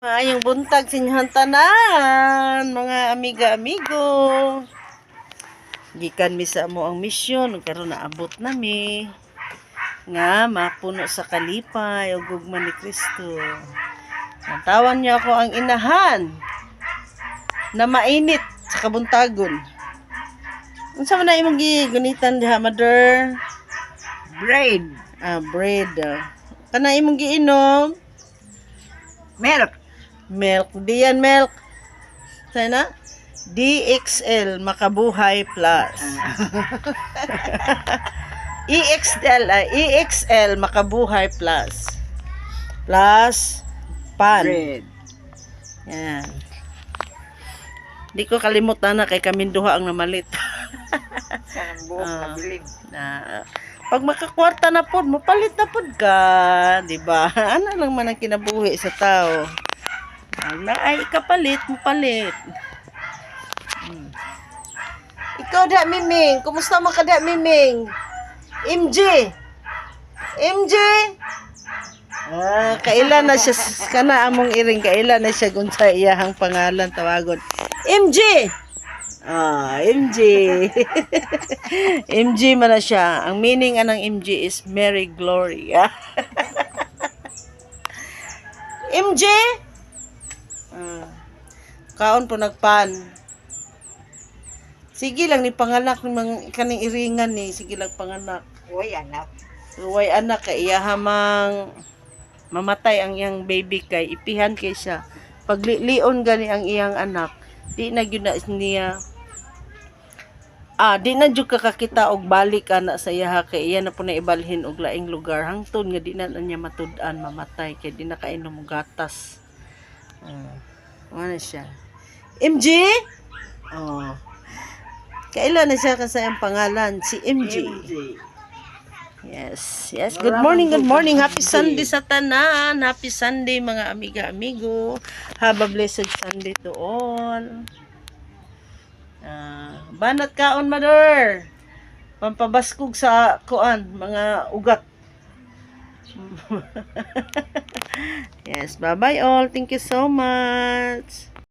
Maayong buntag sa inyong tanan, mga amiga-amigo. Gikan mi sa mo ang misyon, karon naabot nami nga mapuno sa kalipay ug gugma ni Kristo. Natawan niyo ako ang inahan na mainit sa kabuntagon. Unsa man na imong gigunitan diha, mother? Bread. Bread. Kana imong giinom? Milk. Milk. Diyan milk. Sana? DXL Makabuhay Plus. EXL Makabuhay Plus. Plus pan. Bread. Yan. Di ko kalimutan na kay kaming duha ang namalit. Sa buhok mabilib. Pag makakwarta na pod, mapalit na pod ka, di ba? Ano lang man ang kinabuhi sa tao. Ay ikapalit, mapalit. Ikaw da Miming, kumusta man ka da Miming? MJ. Kailan na siya kana among iring, kailan na siya gunsa iyahang pangalan tawagon. MJ. MJ. MJ man na siya. Ang meaning anang MJ is Mary Glory. MJ? Kaon po nagpan. Sige lang ni panganak ni kaning iringan ni. Sige lang panganak. Uy, anak. Uway anak kay iya hamang mamatay ang iyang baby kay ipihan kay siya. Paglion gani ang iyang anak, di na gyud na niya di na jud kakakita og balik ana sa iya kay iya na po na ibalhin og laing lugar hangtod nga di na niya matud-an mamatay kay di na kainom og gatas. Ano siya? MJ? Kailan na siya kasi ang pangalan? Si MJ. Yes. Good morning. Happy Sunday sa tanan. Happy Sunday mga amiga-amigo. Have a blessed Sunday to all. Banat kaon, mother. Pampabaskog sa kuan, mga ugat. Yes, bye-bye all. Thank you so much.